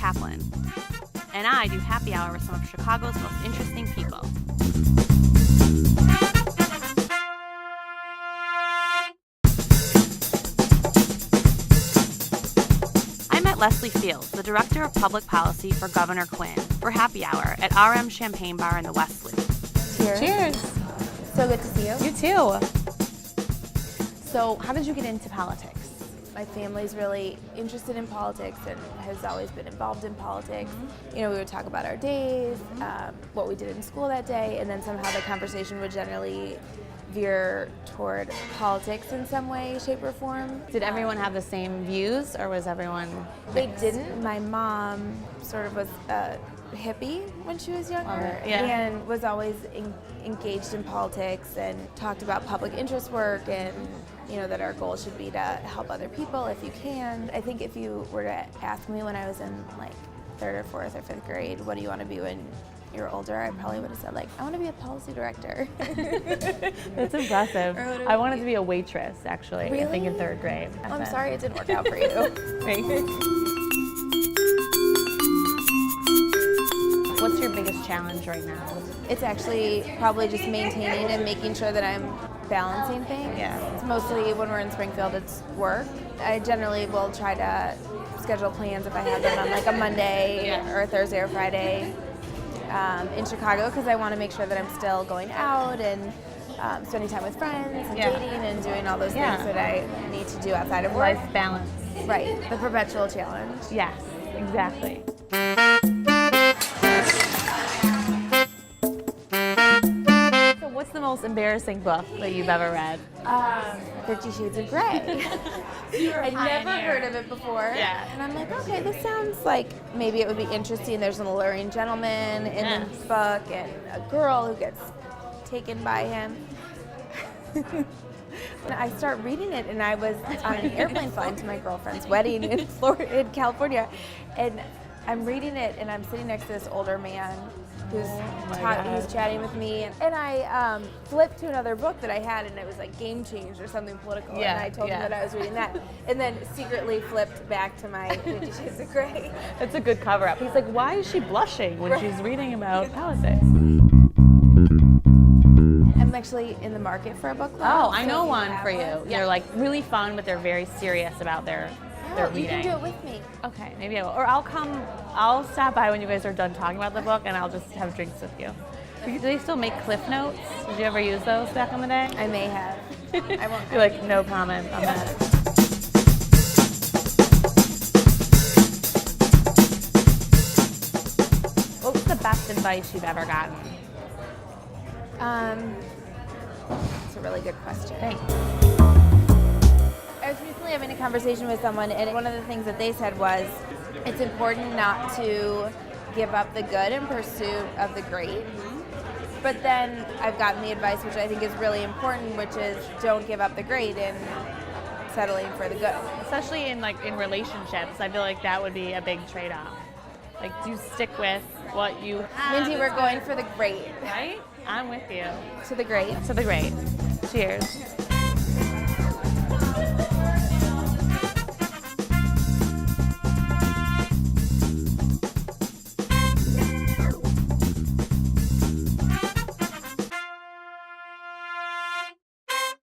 Kaplan. And I do happy hour with some of Chicago's most interesting people. I met Leslie Fields, the Director of Public Policy for Governor Quinn, for happy hour at RM Champagne Bar in the West Loop. Cheers. Cheers. So good to see you. You too. So how did you get into politics? My family's really interested in politics and has always been involved in politics. You know, we would talk about our days, what we did in school that day, and then somehow the conversation would generally veer toward politics in some way, shape, or form. Did everyone have the same views, or was everyone mixed? They didn't. My mom sort of was a hippie when she was younger, Yeah. and was always engaged in politics and talked about public interest work, and you know that our goal should be to help other people if you can. I think if you were to ask me when I was in like 3rd or 4th or 5th grade, what do you want to be when you're older, I probably would have said like, I want to be a policy director. That's impressive. I wanted to be a waitress, actually. Really? I think in 3rd grade. Oh, I'm sorry it didn't work out for you. What's your biggest challenge right now? It's actually probably just maintaining and making sure that I'm balancing things. Yeah. It's mostly when we're in Springfield, it's work. I generally will try to schedule plans if I have them on like a Monday or a Thursday or Friday in Chicago, because I want to make sure that I'm still going out and spending time with friends and dating and doing all those things that I need to do outside of work. Life balance. Right, the perpetual challenge. Yes, exactly. So what's the most embarrassing book that you've ever read? 50 Shades of Grey. I'd never heard of it before. Yeah. And I'm like, okay, this sounds like maybe it would be interesting. There's an alluring gentleman in the book and a girl who gets taken by him. And I start reading it, and I was on an airplane flying to my girlfriend's wedding in California, and I'm reading it, and I'm sitting next to this older man who's chatting with me, and I flipped to another book that I had, and it was like Game Change or something political, and I told him that I was reading that, and then secretly flipped back to my 50 Shades of Grey. That's a good cover-up. He's like, why is she blushing when she's reading about politics? I'm actually in the market for a book club. Oh, I know one for you. Yeah. They're like really fun, but they're very serious about their reading. You can do it with me. Okay, maybe I will. Or I'll stop by when you guys are done talking about the book, and I'll just have drinks with you. Do they still make Cliff Notes? Did you ever use those back in the day? I may have. I won't. You're like, no comment on that. What's the best advice you've ever gotten? It's a really good question. Thanks. I was recently having a conversation with someone, and one of the things that they said was, it's important not to give up the good in pursuit of the great. But then I've gotten the advice, which I think is really important, which is don't give up the great in settling for the good. Especially in relationships, I feel like that would be a big trade-off. Like, do you stick with what you have? Mindy, we're going for the great. Right? I'm with you. To the great. To the great. Cheers.